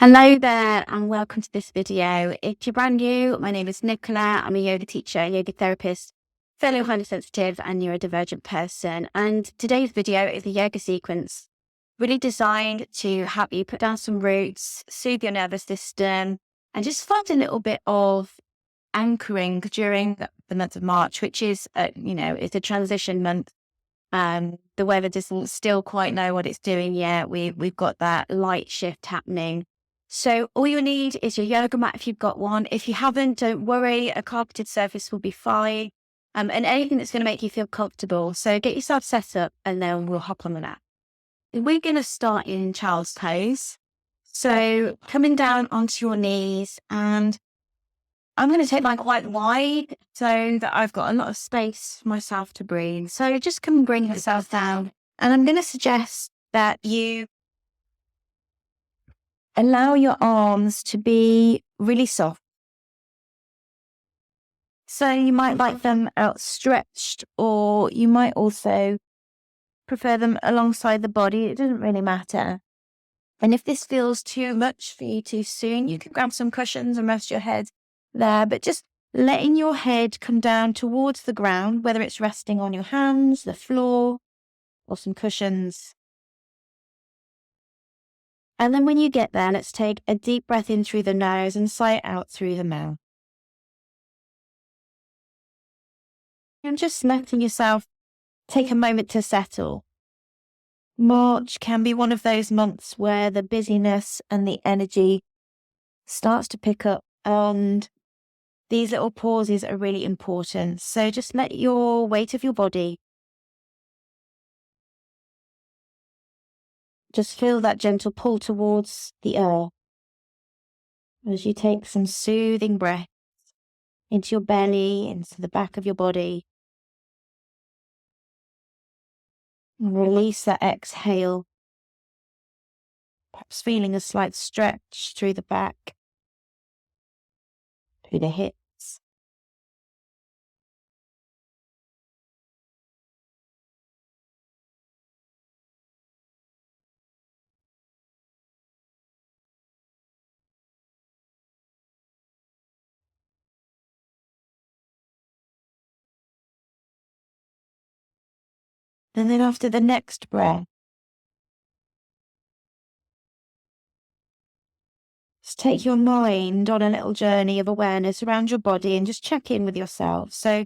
Hello there and welcome to this video. If you're brand new, my name is Nicola. I'm a yoga teacher, yoga therapist, fellow highly sensitive and neurodivergent person. And today's video is a yoga sequence really designed to help you put down some roots, soothe your nervous system, and just find a little bit of anchoring during the month of March, which is, it's a transition month. The weather doesn't still quite know what it's doing yet. We've got that light shift happening. So all you need is your yoga mat if you've got one. If you haven't, don't worry, a carpeted surface will be fine. And anything that's going to make you feel comfortable. So get yourself set up and then we'll hop on the mat. We're going to start in child's pose. So coming down onto your knees, and I'm going to take mine quite wide so that I've got a lot of space for myself to breathe. So just come and bring yourself down. And I'm going to suggest that you allow your arms to be really soft. So you might like them outstretched, or you might also prefer them alongside the body. It doesn't really matter. And if this feels too much for you too soon, you can grab some cushions and rest your head there, but just letting your head come down towards the ground, whether it's resting on your hands, the floor, or some cushions. And then when you get there, let's take a deep breath in through the nose and sigh it out through the mouth. And just letting yourself take a moment to settle. March can be one of those months where the busyness and the energy starts to pick up, and these little pauses are really important. So just let your weight of your body, just feel that gentle pull towards the earth as you take some soothing breaths into your belly, into the back of your body. And release that exhale, perhaps feeling a slight stretch through the back, through the hips. And then after the next breath, just take your mind on a little journey of awareness around your body and just check in with yourself. So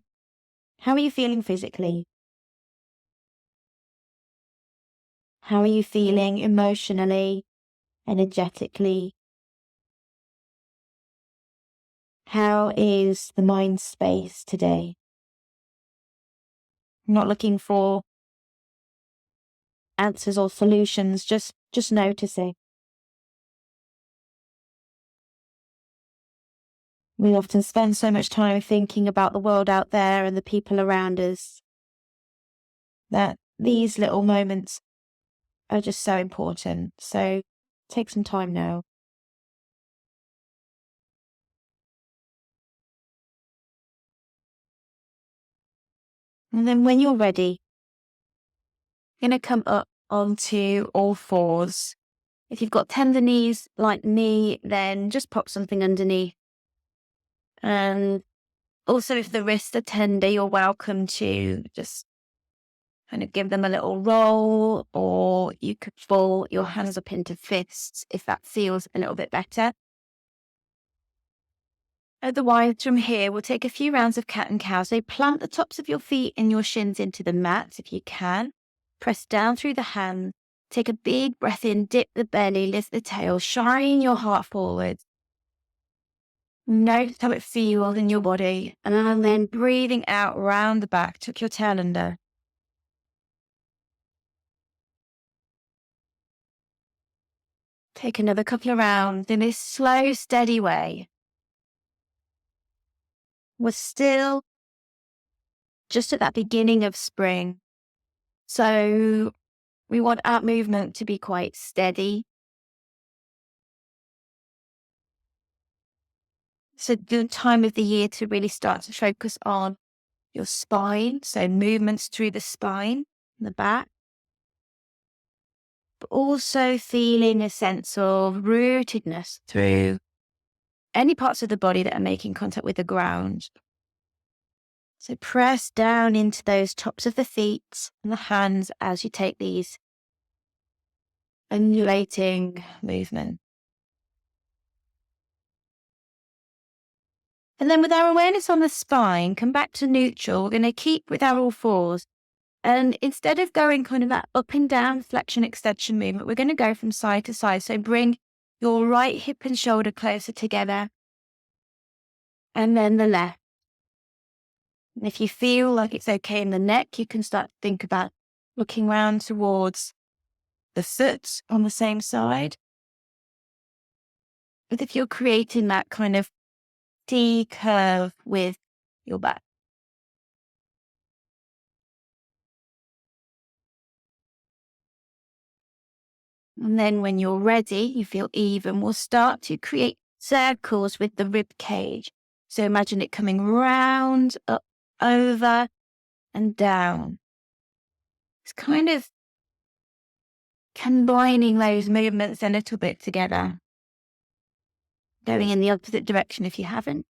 how are you feeling physically? How are you feeling emotionally, energetically? How is the mind space today? I'm not looking for answers or solutions, just noticing. We often spend so much time thinking about the world out there and the people around us that these little moments are just so important. So take some time now. And then when you're ready, you're going to come up onto all fours. If you've got tender knees like me, then just pop something underneath. And also if the wrists are tender, you're welcome to just kind of give them a little roll, or you could fold your hands up into fists if that feels a little bit better. Otherwise, from here, we'll take a few rounds of cat and cow. So plant the tops of your feet and your shins into the mat if you can. Press down through the hands. Take a big breath in, dip the belly, lift the tail, shine your heart forward. Notice how it feels in your body. And then breathing out around the back, tuck your tail under. Take another couple of rounds in this slow, steady way. We're still just at that beginning of spring. So we want our movement to be quite steady. It's a good time of the year to really start to focus on your spine. So movements through the spine, the back. also feeling a sense of rootedness through any parts of the body that are making contact with the ground. So press down into those tops of the feet and the hands as you take these undulating movements. And then with our awareness on the spine, come back to neutral. We're going to keep with our all fours. And instead of going kind of that up and down flexion extension movement, we're going to go from side to side. So bring your right hip and shoulder closer together. And then the left. And if you feel like it's okay in the neck, you can start to think about looking round towards the foot on the same side. But if you're creating that kind of T curve with your back. And then when you're ready, you feel even, we'll start to create circles with the rib cage. So imagine it coming round, up, over, and down. It's kind of combining those movements a little bit together. Going in the opposite direction if you haven't.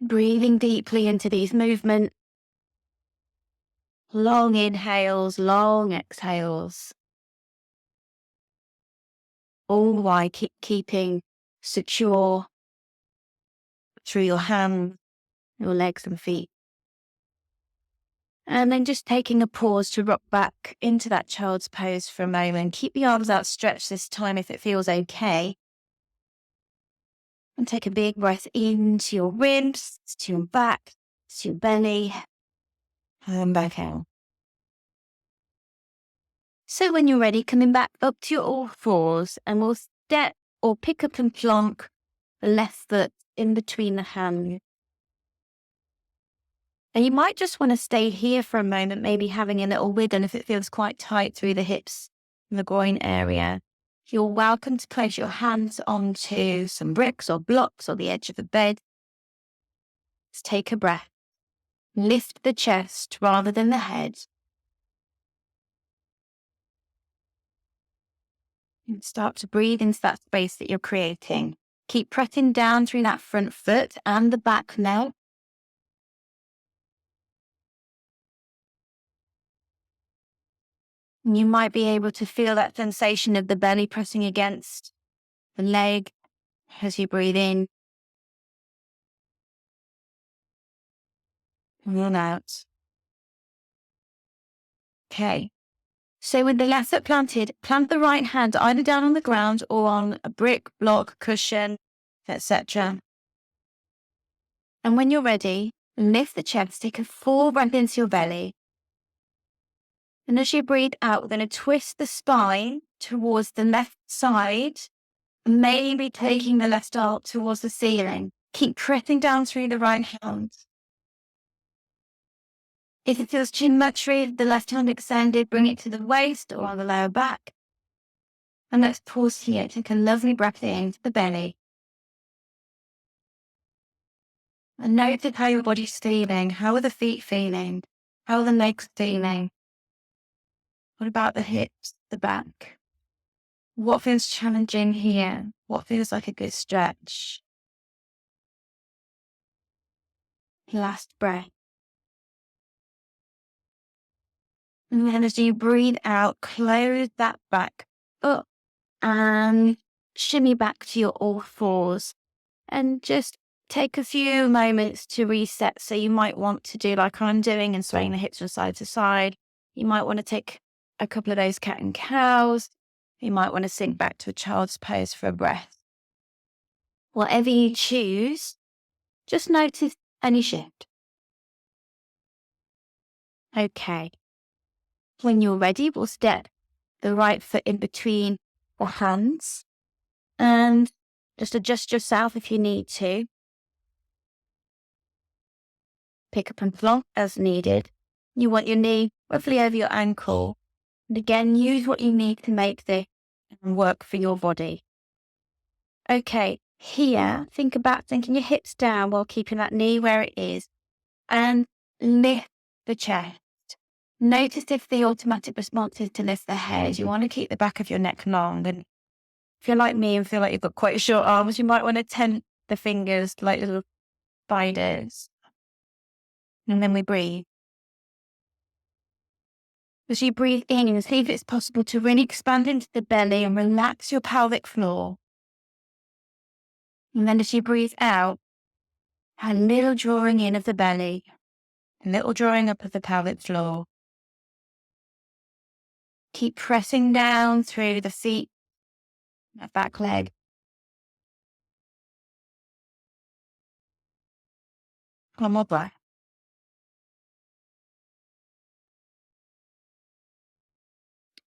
Breathing deeply into these movements. Long inhales, long exhales. All the while keeping secure through your hands, your legs and feet. And then just taking a pause to rock back into that child's pose for a moment. Keep the arms outstretched this time if it feels okay. And take a big breath into your ribs, to your back, to your belly, and back out. So when you're ready, coming back up to your all fours, and we'll step or pick up and plonk the left foot in between the hands. And you might just want to stay here for a moment, maybe having a little wiggle if it feels quite tight through the hips and the groin area. You're welcome to place your hands onto some bricks or blocks or the edge of the bed. Just take a breath. Lift the chest rather than the head. And start to breathe into that space that you're creating. Keep pressing down through that front foot and the back now. You might be able to feel that sensation of the belly pressing against the leg as you breathe in and out. Okay. So with the left foot planted, plant the right hand either down on the ground or on a brick, block, cushion, etc. And when you're ready, lift the chest, take a full breath into your belly. And as you breathe out, we're going to twist the spine towards the left side, maybe taking the left arm towards the ceiling. Keep pressing down through the right hand. If it feels too much for you, the left hand extended, bring it to the waist or on the lower back. And let's pause here. Take a lovely breath into the belly. And notice how your body's feeling. How are the feet feeling? How are the legs feeling? What about the hips, the back? What feels challenging here? What feels like a good stretch? Last breath. And then as you breathe out, close that back up and shimmy back to your all fours. And just take a few moments to reset. So you might want to do like I'm doing and swaying the hips from side to side. You might want to take a couple of those cat and cows. You might want to sink back to a child's pose for a breath. Whatever you choose, just notice any shift. Okay. When you're ready, we'll step the right foot in between the hands and just adjust yourself if you need to. Pick up and plonk as needed. You want your knee roughly over your ankle. And again, use what you need to make this work for your body. Okay, here, think about sinking your hips down while keeping that knee where it is. And lift the chest. Notice if the automatic response is to lift the head. You want to keep the back of your neck long. And if you're like me and feel like you've got quite short arms, you might want to tent the fingers like little spiders. And then we breathe. As you breathe in, see if it's possible to really expand into the belly and relax your pelvic floor. And then as you breathe out, a little drawing in of the belly, a little drawing up of the pelvic floor. Keep pressing down through the feet, that back leg. One more breath.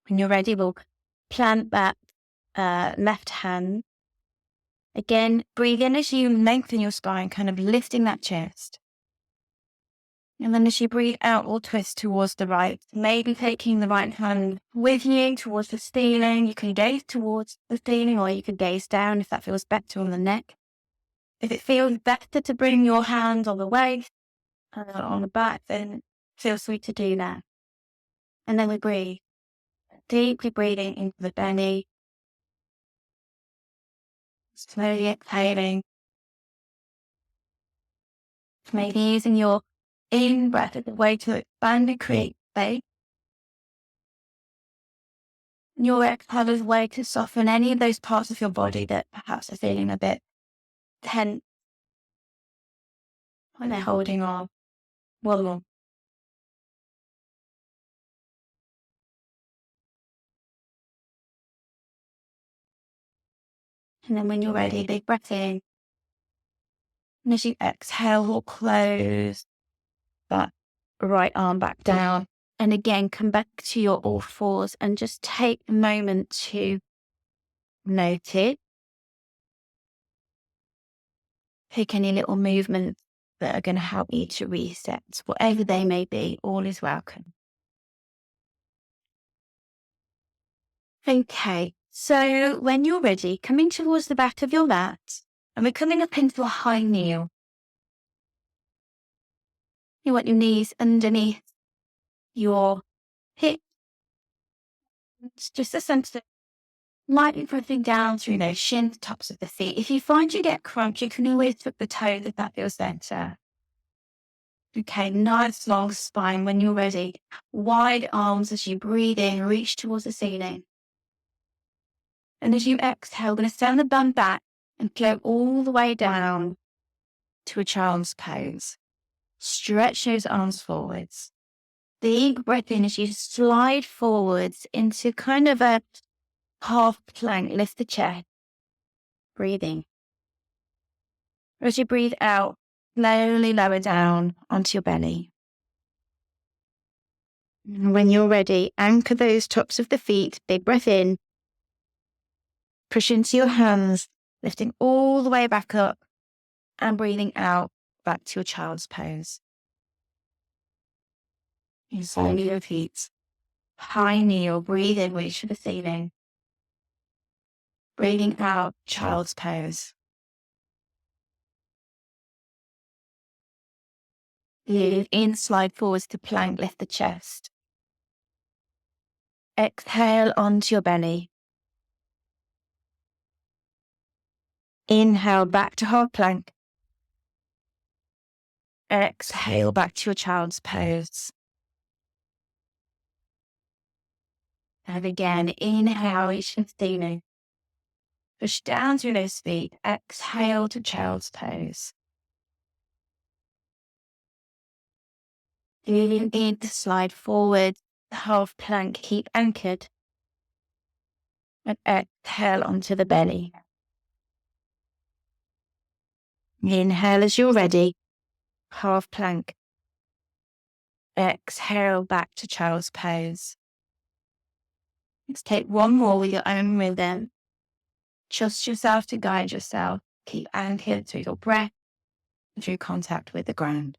When you're ready, we'll plant that left hand. Again, breathe in as you lengthen your spine, kind of lifting that chest. And then as you breathe out, we'll twist towards the right, maybe taking the right hand with you towards the ceiling. You can gaze towards the ceiling or you can gaze down if that feels better on the neck. If it feels better to bring your hand on the waist, on the back, then feel free to do that. And then we breathe. Deeply breathing into the belly. Slowly exhaling. Maybe using your in-breath as a way to expand and create space. Your exhale as a way to soften any of those parts of your body that perhaps are feeling a bit tense when they're holding on. One more. And then when you're ready, big breath in. And as you exhale, we'll close that right arm back down. And again, come back to your all fours and just take a moment to notice. Pick any little movements that are going to help you to reset. Whatever they may be, all is welcome. Okay, so when you're ready, coming towards the back of your mat, and we're coming up into a high kneel. You want your knees underneath your hips. It's just a sense of lightly pressing down through those shins, tops of the feet. If you find you get crumped, you can always tuck the toes if that feels better. Okay, nice long spine when you're ready. Wide arms as you breathe in, reach towards the ceiling. And as you exhale, we're going to send the bum back and float all the way down to a child's pose. Stretch those arms forwards. Big breath in as you slide forwards into kind of a half plank. Lift the chest. Breathing. As you breathe out, slowly lower down onto your belly. And when you're ready, anchor those tops of the feet. Big breath in. Push into your hands, lifting all the way back up and breathing out back to your child's pose. You slowly repeat. High kneel, breathe in, reach for the ceiling. Breathing out, child's pose. Breathe in, slide forwards to plank, lift the chest. Exhale onto your belly. Inhale back to half plank. Exhale back to your child's pose. And again, inhale, reach for the ceiling. Push down through those feet. Exhale to child's pose. Breathing in to slide forward, half plank, keep anchored. And exhale onto the belly. Inhale as you're ready, half plank. Exhale back to child's pose. Let's take one more with your own rhythm. Trust yourself to guide yourself. Keep anchored through your breath, through contact with the ground.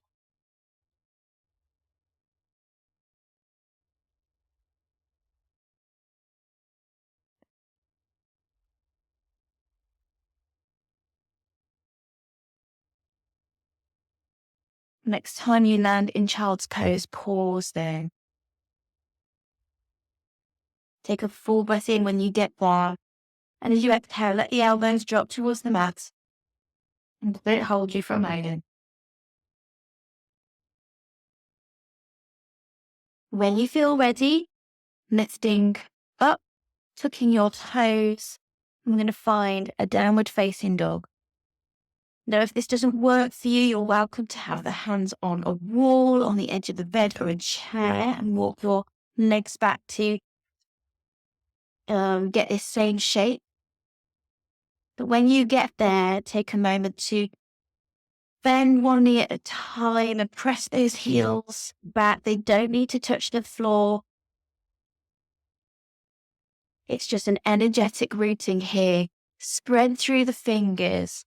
Next time you land in child's pose, pause there. Take a full breath in when you get there. And as you exhale, let the elbows drop towards the mat. And let it hold you for a moment. When you feel ready, lifting up, tucking your toes, I'm going to find a downward facing dog. Now, if this doesn't work for you, you're welcome to have the hands on a wall, on the edge of the bed or a chair, and walk your legs back to get this same shape. But when you get there, take a moment to bend one knee at a time and press those heels back. They don't need to touch the floor. It's just an energetic rooting here. Spread through the fingers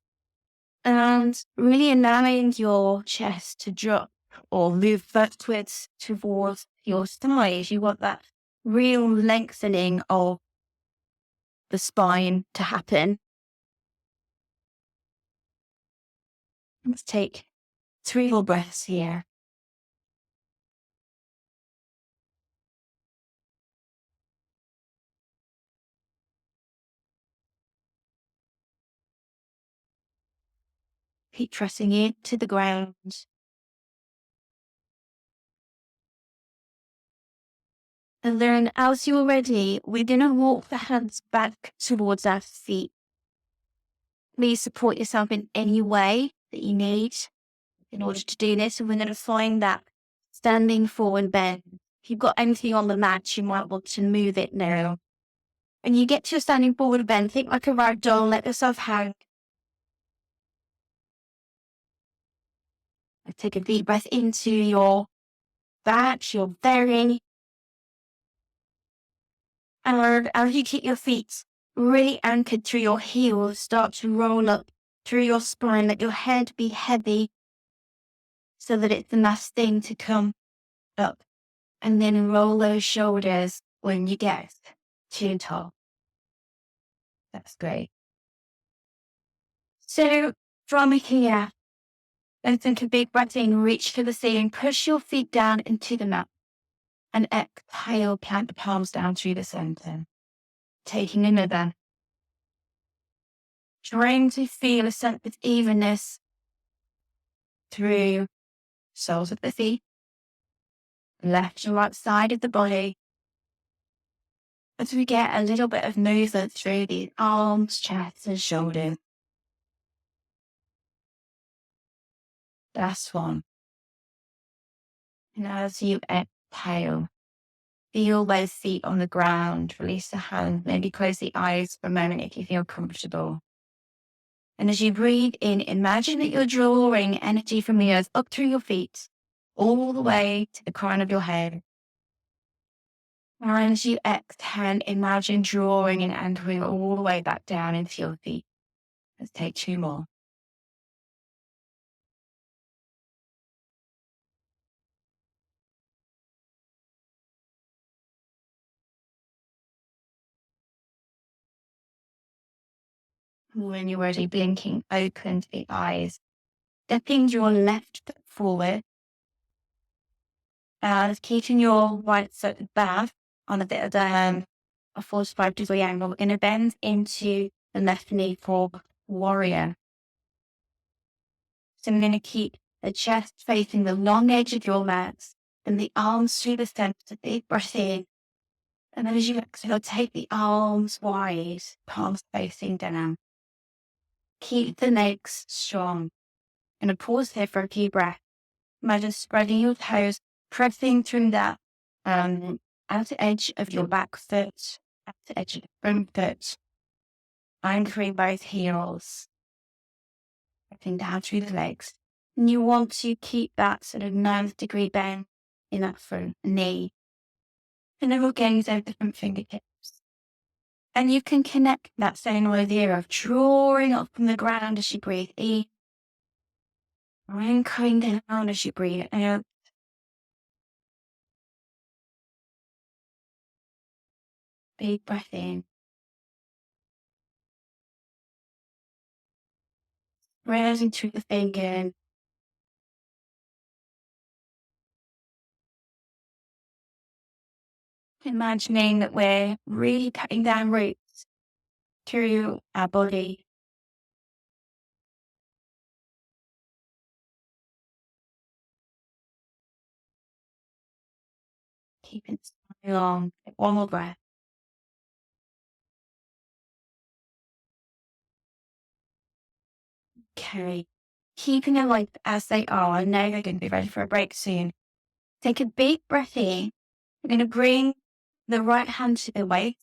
and really allowing your chest to drop or move backwards towards your thighs. You want that real lengthening of the spine to happen. Let's take 3 more breaths here. Keep pressing into the ground. And then as you're ready, we're going to walk the hands back towards our feet. Please support yourself in any way that you need in order to do this. And we're going to find that standing forward bend. If you've got anything on the mat, you might want to move it now. When you get to your standing forward bend, think like a rag doll, let yourself hang. Take a deep breath into your back, your belly. And as you keep your feet really anchored through your heels, start to roll up through your spine. Let your head be heavy so that it's the last thing to come up. And then roll those shoulders when you get to the top. That's great. So from here, let's take a big breath in, reach for the ceiling, push your feet down into the mat. And exhale, plant the palms down through the center. Taking another. Trying to feel a sense of evenness through soles of the feet, left and right side of the body. As we get a little bit of movement through the arms, chest, and shoulders. Last one. And as you exhale, feel those feet on the ground. Release the hand. Maybe close the eyes for a moment if you feel comfortable. And as you breathe in, imagine that you're drawing energy from the earth up through your feet, all the way to the crown of your head. And as you exhale, imagine drawing and anchoring all the way back down into your feet. Let's take 2 more. When you're ready, blinking, open the eyes. Stepping your left foot forward. And keeping your right foot back on a bit of a 45-degree angle. We're going to bend into the left knee for warrior. So I'm going to keep the chest facing the long edge of your mat and the arms through the center. Big breath in. And then as you exhale, take the arms wide, palms facing down. Keep the legs strong. I'm going to pause here for a few breaths. Imagine spreading your toes, pressing through that outer edge of your back foot, outer edge of the front foot, anchoring both heels, pressing down through the legs. And you want to keep that sort of 90-degree bend in that front knee. And then we'll gaze over the front fingertips. And you can connect that same idea of drawing up from the ground as you breathe in, anchoring down as you breathe out. Big breath in. Rising through the fingers. Imagining that we're really cutting down roots through our body. Keeping it long. One more breath. Okay. Keeping them like as they are. I know they're going to be ready for a break soon. Take a big breath in. We're going to bring the right hand to the waist.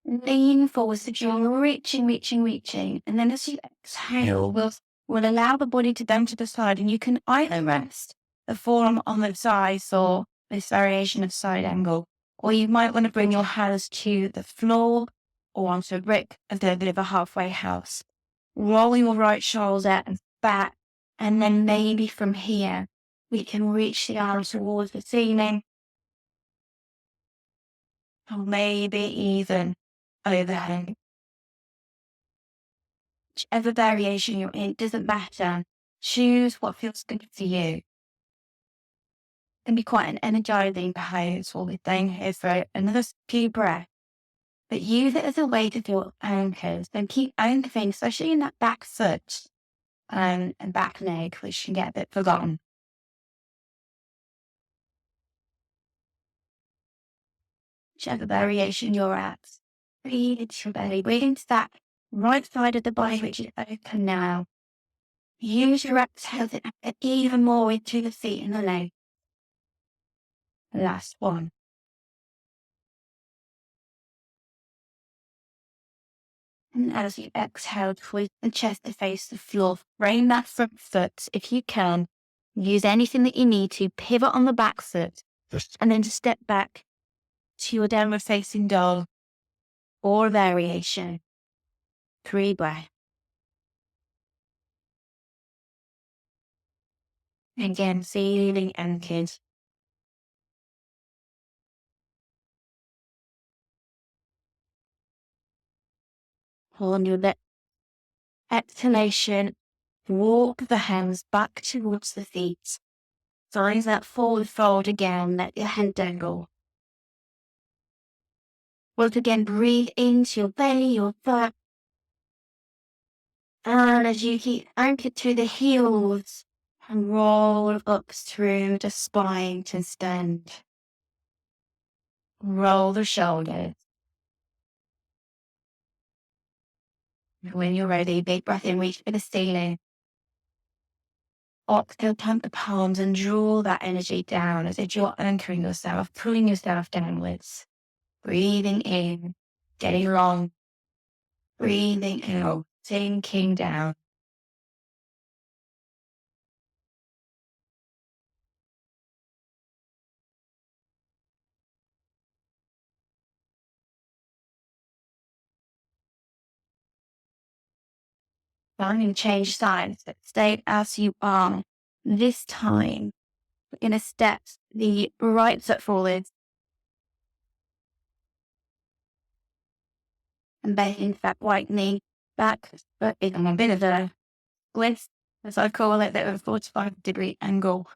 Lean forward so you're reaching. And then as you exhale, we'll allow the body to bend to the side, and you can either rest the forearm on the sides or this variation of side angle. Or you might want to bring your hands to the floor or onto a brick as a bit of a halfway house. Roll your right shoulder and back, and then maybe from here we can reach the arms towards the ceiling, or maybe even overhand. Whichever variation you're in, doesn't matter. Choose what feels good for you. It can be quite an energizing pose while we're staying here for another few breaths. But use it as a way to feel anchored. So keep anchoring, especially in that back foot and back leg, which can get a bit forgotten. Whichever variation you're at, breathe into your belly. Breathe into that right side of the body, which is open now. Use your exhale to get even more into the feet and the legs. Last one. And as you exhale, twist the chest to face the floor. Frame that front foot if you can. Use anything that you need to. Pivot on the back foot. And then just step back to your downward facing dog or variation. 3 breaths. Again, feeling anchored. On your exhalation, walk the hands back towards the feet. Find that forward fold again, let your head down go. Once again, breathe into your belly, your butt. And as you keep anchored to the heels, and roll up through the spine to stand. Roll the shoulders. When you're ready, big breath in, reach for the ceiling. Exhale, pump the palms and draw that energy down as if you're anchoring yourself, pulling yourself downwards. Breathing in, getting long. Breathing out, sinking down. Finding change sides, but stay as you are. This time, we're going to step the right foot forward and bend into that right knee back, but in a bit of a twist, as I call it, that a 45-degree angle.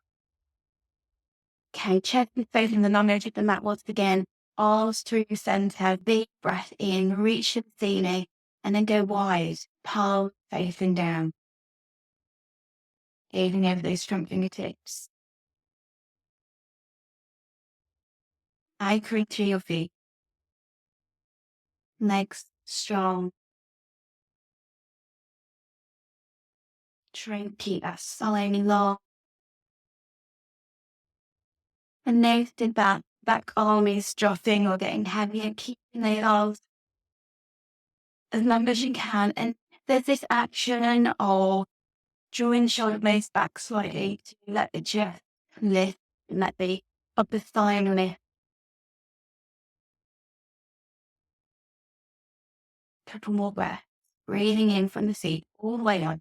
Okay, chest is facing the non-edge of the mat once again. Arms through center, big breath in, reach to the ceiling, and then go wide, palm facing down. Gazing over those strong fingertips. Anchoring to your feet. Legs strong. Try to keep that spine long. And notice that back arm is dropping or getting heavier, keeping the arms as long as you can. And there's this action of drawing the shoulder blades back slightly to let the chest lift and let the upper thigh lift. Couple more breaths. Breathing in from the seat all the way up.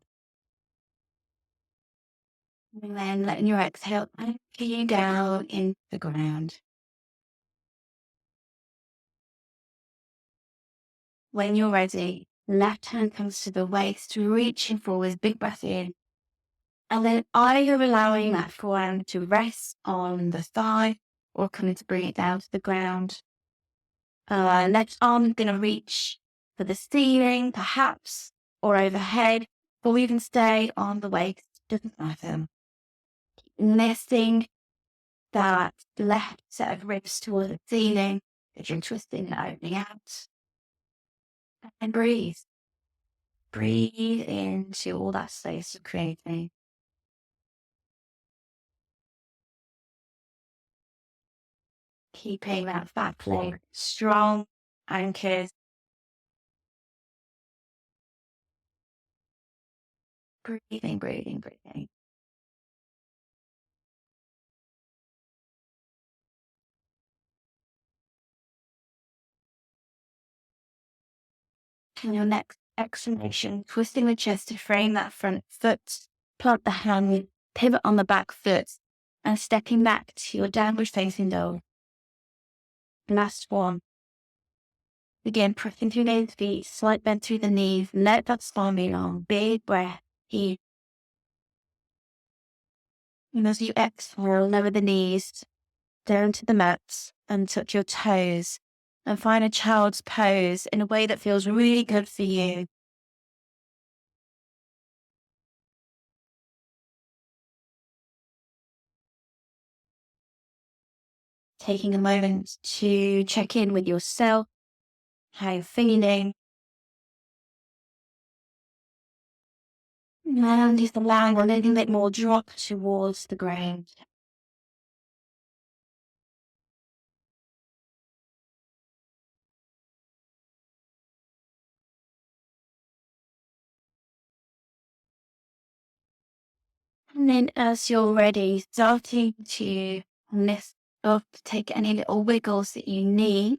And then letting your exhale anchor you down into the ground. When you're ready, left hand comes to the waist, reaching forward, big breath in. And then either allowing that forearm to rest on the thigh or coming to bring it down to the ground. Left arm going to reach for the ceiling, perhaps, or overhead, or even stay on the waist. Doesn't matter. Lifting that left set of ribs towards the ceiling, as you're twisting and opening out. And breathe. Breathe into all that space you're creating. Keeping that back leg strong, anchored. Breathing, breathing, breathing. And your next exhalation, twisting the chest to frame that front foot, plant the hand, pivot on the back foot, and stepping back to your downward facing dog. Last one. Again, pressing through those feet, slight bend through the knees, let that spine be long, big breath, here. And as you exhale, lower the knees down to the mat and touch your toes and find a child's pose in a way that feels really good for you. Taking a moment to check in with yourself, how you're feeling, and just allowing a little bit more drop towards the ground. And then as you're ready, starting to lift up, take any little wiggles that you need.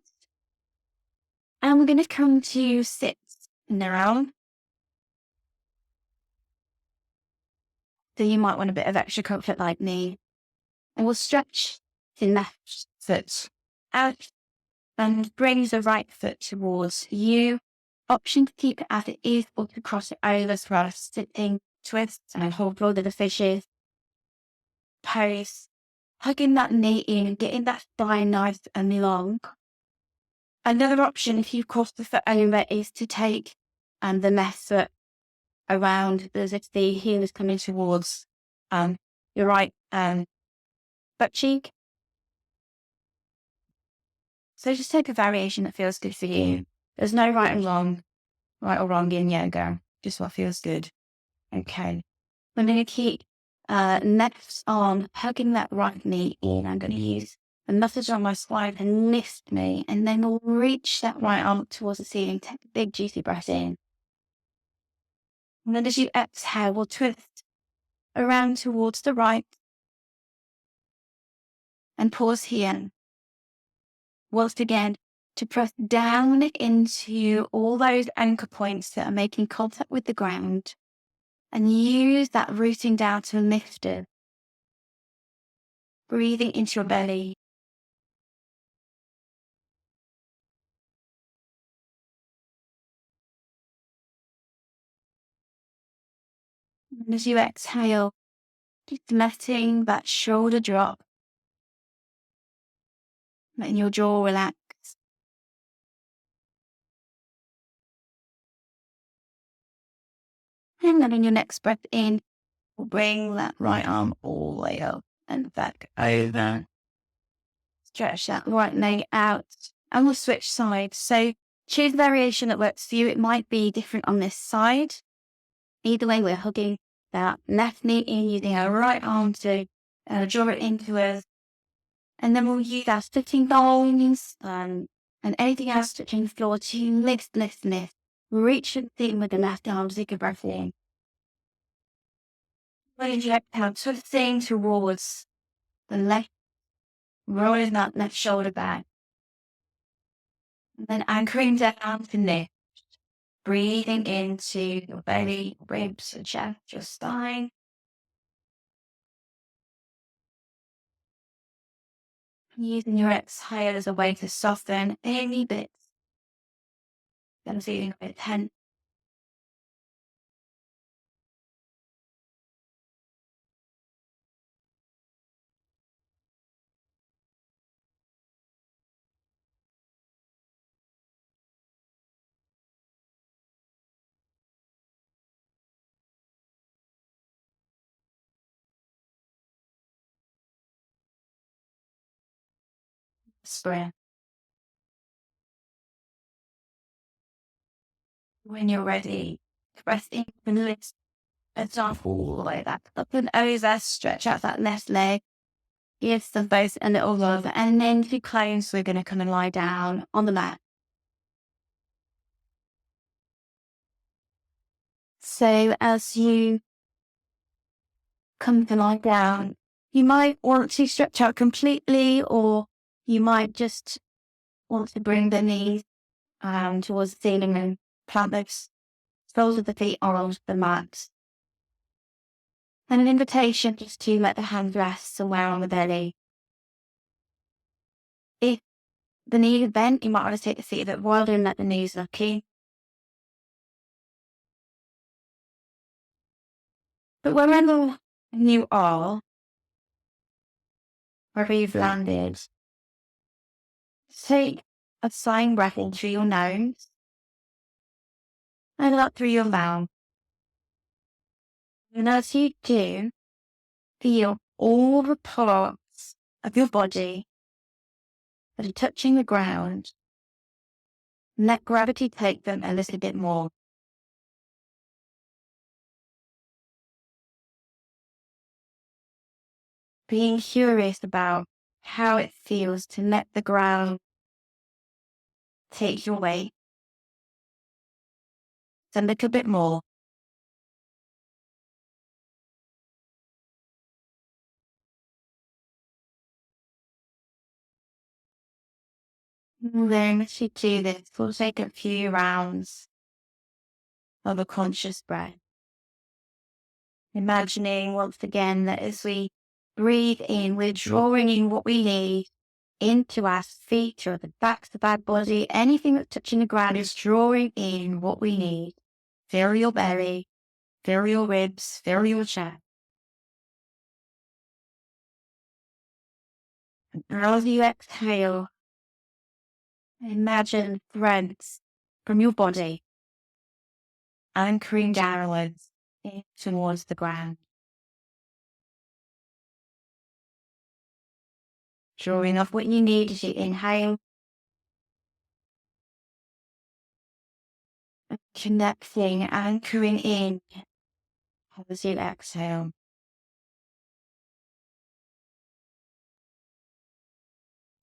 And we're going to come to sit down. So you might want a bit of extra comfort like me. And we'll stretch the left foot out and bring the right foot towards you. Option to keep it as it is or to cross it over for a sitting twist and hold roll of the fishes. Pose. Hugging that knee in, getting that thigh nice and long. Another option, if you cross the foot over, is to take the left foot around as if the heel is coming towards your right butt cheek. So just take a variation that feels good for you. There's no right or wrong in yoga, just what feels good. Okay. I'm going to keep left arm hugging that right knee in. I'm going to use the muscles on my spine and lift me, and then we'll reach that right arm towards the ceiling. Take a big juicy breath in. And then as you exhale, we'll twist around towards the right and pause here. Once again, to press down into all those anchor points that are making contact with the ground and use that rooting down to lift it. Breathing into your belly. And as you exhale, just letting that shoulder drop, letting your jaw relax. And then on your next breath in, we'll bring that right arm all the way up and back over. Stretch that right leg out and we'll switch sides. So choose a variation that works for you. It might be different on this side. Either way, we're hugging that left knee in, using our right arm to draw it into us. And then we'll use our sitting bones and anything else touching the floor to lift. Reach and in with the left arm, take a breath in. When you exhale, twisting towards the left, rolling that left shoulder back. And then anchoring down to lift. Breathing into your belly, ribs, your chest, your spine. Using your exhale as a way to soften any bits that are feeling a bit tense. breath. When you're ready, press in and lift it off all the way back up and over, stretch out that left leg. Give them both a little love, and then to close, we're going to come and lie down on the mat. So as you come to lie down, you might want to stretch out completely, or you might just want to bring the knees towards the ceiling and plant those soles of the feet onto the mat. And an invitation just to let the hands rest somewhere on the belly. If the knee is bent, you might want to take the feet a bit wider and let the knees lock in. But wherever you are, wherever you've landed, take a sighing breath in through your nose and out through your mouth. And as you do, feel all the parts of your body that are touching the ground. Let gravity take them a little bit more. Being curious about how it feels to let the ground take your weight a little bit more. And then as you do this, we'll take a few rounds of a conscious breath. Imagining once again that as we breathe in, we're drawing in what we need into our feet or the backs of our body. Anything that's touching the ground is drawing in what we need. Fill your belly, fill your ribs, fill your chest. And as you exhale, imagine threads from your body anchoring downwards towards the ground. Drawing off what you need as you inhale. Connecting, anchoring in as you exhale.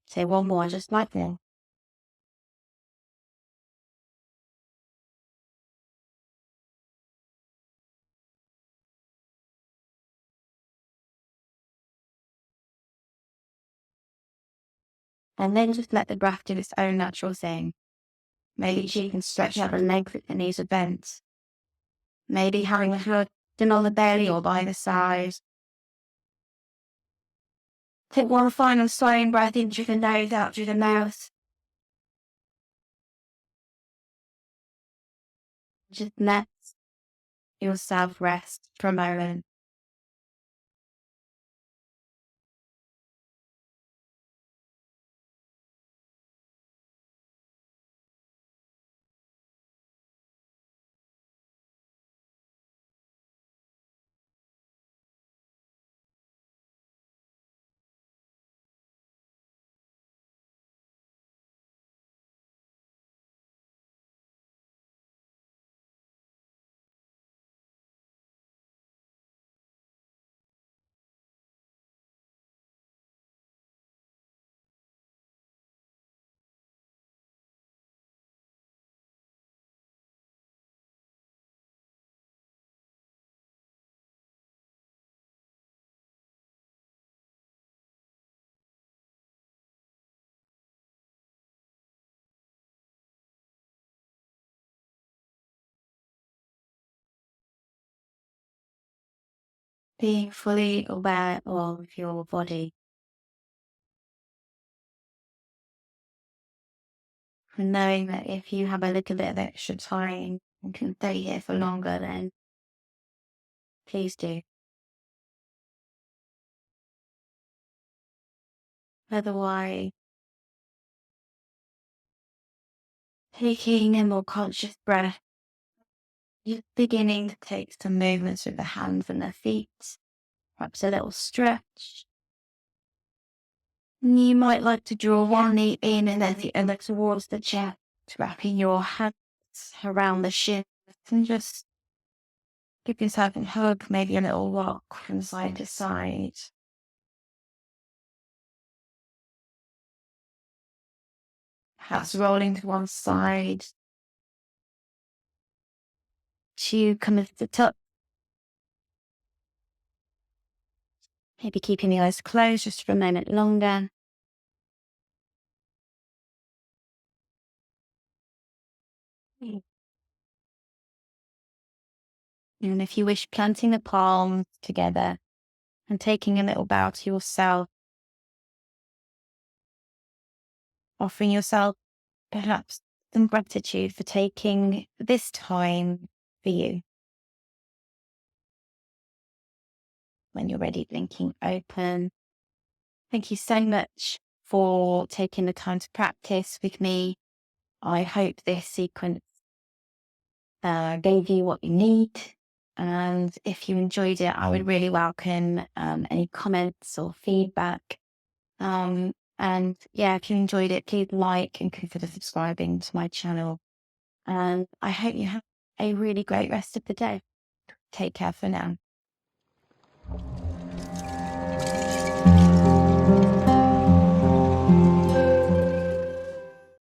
Say one more, just like that. And then just let the breath do its own natural thing. Maybe you can stretch out the legs if the knees are bent. Maybe having a hood in on the belly or by the side. Take one final swaying breath in through the nose, out through the mouth. Just let yourself rest for a moment. Being fully aware of your body. And knowing that if you have a little bit of extra time and can stay here for longer, then please do. Otherwise, taking a more conscious breath, just beginning to take some movements with the hands and the feet, perhaps a little stretch. You might like to draw one knee in and then the other towards the chest, wrapping your hands around the shins and just give yourself a hug, maybe a little rock from side to side. Perhaps rolling to one side to come at the top. Maybe keeping the eyes closed just for a moment longer. And if you wish, planting the palms together and taking a little bow to yourself, offering yourself perhaps some gratitude for taking this time for you. When you're ready, blinking open. Thank you so much for taking the time to practice with me. I hope this sequence gave you what you need. And if you enjoyed it, I would really welcome any comments or feedback. And yeah, if you enjoyed it, please like and consider subscribing to my channel. And I hope you have a really great rest of the day. Take care for now.